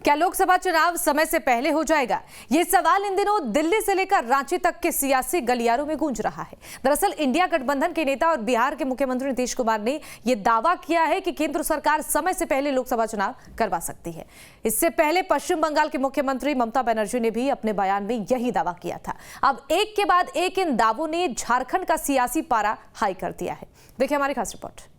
क्या लोकसभा चुनाव समय से पहले हो जाएगा? ये सवाल इन दिनों दिल्ली से लेकर रांची तक के सियासी गलियारों में गूंज रहा है। दरअसल इंडिया गठबंधन के नेता और बिहार के मुख्यमंत्री नीतीश कुमार ने यह दावा किया है कि केंद्र सरकार समय से पहले लोकसभा चुनाव करवा सकती है। इससे पहले पश्चिम बंगाल की मुख्यमंत्री ममता बनर्जी ने भी अपने बयान में यही दावा किया था। अब एक के बाद एक इन दावों ने झारखंड का सियासी पारा हाई कर दिया है। देखिए हमारी खास रिपोर्ट।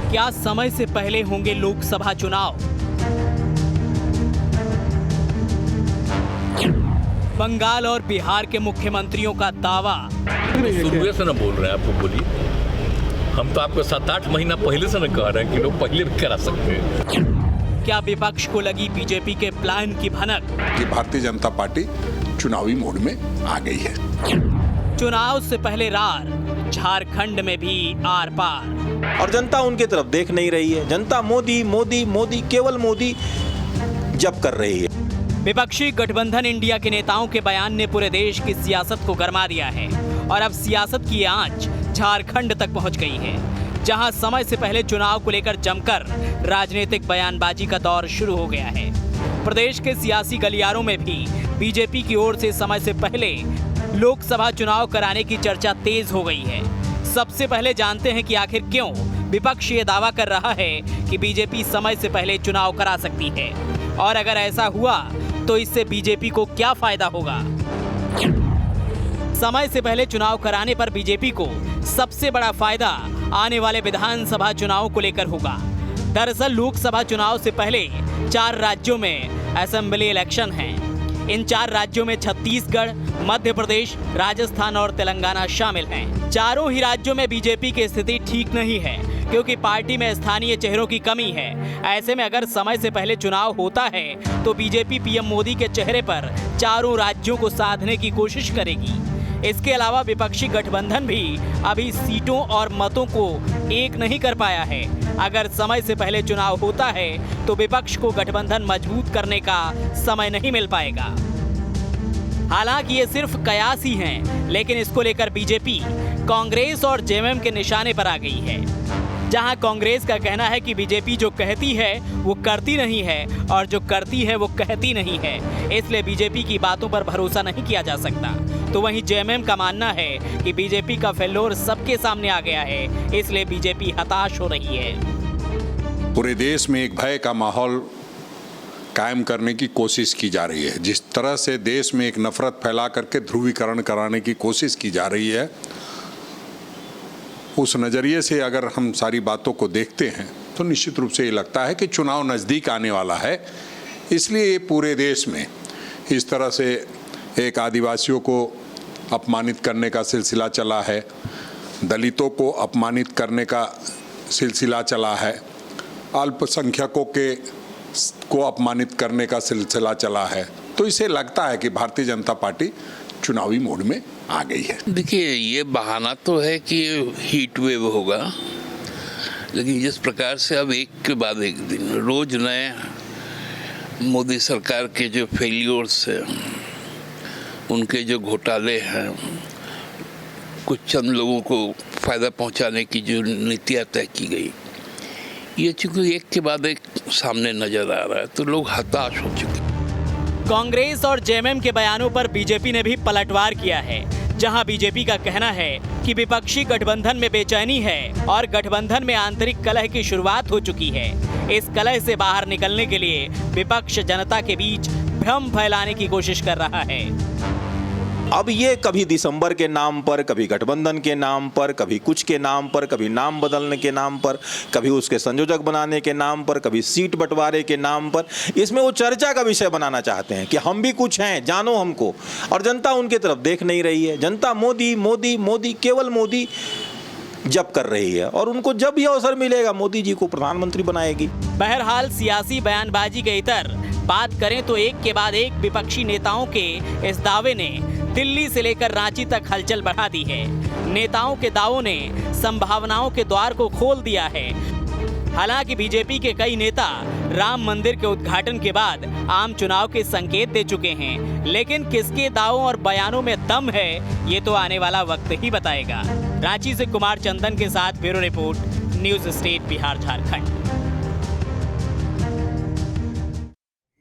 क्या समय से पहले होंगे लोकसभा चुनाव? बंगाल और बिहार के मुख्यमंत्रियों का दावा। शुरू से न बोल रहे हैं, आपको बोलिए। हम तो आपको 7-8 महीना पहले से न कह रहे हैं कि लोग पहले भी करा सकते हैं। क्या विपक्ष को लगी बीजेपी के प्लान की भनक कि भारतीय जनता पार्टी चुनावी मोड में आ गई है? चुनाव से पहले रार झारखंड में भी आर पार, और जनता उनकी तरफ देख नहीं रही है। जनता मोदी मोदी मोदी केवल मोदी जप कर रही है। विपक्षी गठबंधन इंडिया के नेताओं के बयान ने पूरे देश की सियासत को गरमा दिया है और अब सियासत की आंच झारखंड तक पहुंच गई है, जहां समय से पहले चुनाव को लेकर जमकर राजनीतिक बयानबाजी का दौर शुरू हो गया है। प्रदेश के सियासी गलियारों में भी बीजेपी की ओर से समय से पहले लोकसभा चुनाव कराने की चर्चा तेज हो गई है। सबसे पहले जानते हैं कि आखिर क्यों विपक्ष ये दावा कर रहा है कि बीजेपी समय से पहले चुनाव करा सकती है, और अगर ऐसा हुआ तो इससे बीजेपी को क्या फायदा होगा। समय से पहले चुनाव कराने पर बीजेपी को सबसे बड़ा फायदा आने वाले विधानसभा चुनाव को लेकर होगा। दरअसल लोकसभा चुनाव से पहले 4 राज्यों में असेंबली इलेक्शन हैं। इन 4 राज्यों में छत्तीसगढ़, मध्य प्रदेश, राजस्थान और तेलंगाना शामिल हैं। चारों ही राज्यों में बीजेपी की स्थिति ठीक नहीं है, क्योंकि पार्टी में स्थानीय चेहरों की कमी है। ऐसे में अगर समय से पहले चुनाव होता है तो बीजेपी पीएम मोदी के चेहरे पर चारों राज्यों को साधने की कोशिश करेगी। इसके अलावा विपक्षी गठबंधन भी अभी सीटों और मतों को एक नहीं कर पाया है। अगर समय से पहले चुनाव होता है तो विपक्ष को गठबंधन मजबूत करने का समय नहीं मिल पाएगा। हालांकि ये सिर्फ कयास ही हैं, लेकिन इसको लेकर बीजेपी कांग्रेस और जेएमएम के निशाने पर आ गई है। जहां कांग्रेस का कहना है कि बीजेपी जो कहती है वो करती नहीं है और जो करती है वो कहती नहीं है, इसलिए बीजेपी की बातों पर भरोसा नहीं किया जा सकता। तो वहीं जेएमएम का मानना है कि बीजेपी का फेल्योर सबके सामने आ गया है, इसलिए बीजेपी हताश हो रही है। पूरे देश में एक भय का माहौल कायम करने की कोशिश की जा रही है। जिस तरह से देश में एक नफरत फैला करके ध्रुवीकरण कराने की कोशिश की जा रही है, उस नज़रिए से अगर हम सारी बातों को देखते हैं तो निश्चित रूप से ये लगता है कि चुनाव नज़दीक आने वाला है। इसलिए ये पूरे देश में इस तरह से एक आदिवासियों को अपमानित करने का सिलसिला चला है, दलितों को अपमानित करने का सिलसिला चला है, अल्पसंख्यकों को अपमानित करने का सिलसिला चला है। तो इसे लगता है कि भारतीय जनता पार्टी चुनावी मोड में आ गई है। देखिए, ये बहाना तो है कि हीट वेव होगा, लेकिन जिस प्रकार से अब एक के बाद एक दिन रोज नए मोदी सरकार के जो फेलियर्स हैं, उनके जो घोटाले हैं, कुछ चंद लोगों को फायदा पहुंचाने की जो नीतियां तय की गई, ये चूंकि एक के बाद एक सामने नजर आ रहा है, तो लोग हताश हो चुके। कांग्रेस और जेएमएम के बयानों पर बीजेपी ने भी पलटवार किया है, जहां बीजेपी का कहना है कि विपक्षी गठबंधन में बेचैनी है और गठबंधन में आंतरिक कलह की शुरुआत हो चुकी है। इस कलह से बाहर निकलने के लिए विपक्ष जनता के बीच भ्रम फैलाने की कोशिश कर रहा है। अब ये कभी दिसंबर के नाम पर, कभी गठबंधन के नाम पर, कभी कुछ के नाम पर, कभी नाम बदलने के नाम पर, कभी उसके संयोजक बनाने के नाम पर, कभी सीट बंटवारे के नाम पर, इसमें वो चर्चा का विषय बनाना चाहते हैं कि हम भी कुछ हैं, जानो हमको। और जनता उनकी तरफ देख नहीं रही है। जनता मोदी मोदी मोदी केवल मोदी जप कर रही है, और उनको जब भी अवसर मिलेगा मोदी जी को प्रधानमंत्री बनाएगी। बहरहाल सियासी बयानबाजी के इतर बात करें तो एक के बाद एक विपक्षी नेताओं के इस दावे ने दिल्ली से लेकर रांची तक हलचल बढ़ा दी है। नेताओं के दावों ने संभावनाओं के द्वार को खोल दिया है। हालांकि बीजेपी के कई नेता राम मंदिर के उद्घाटन के बाद आम चुनाव के संकेत दे चुके हैं, लेकिन किसके दावों और बयानों में दम है ये तो आने वाला वक्त ही बताएगा। रांची से कुमार चंदन के साथ bureau report, news state Bihar Jharkhand.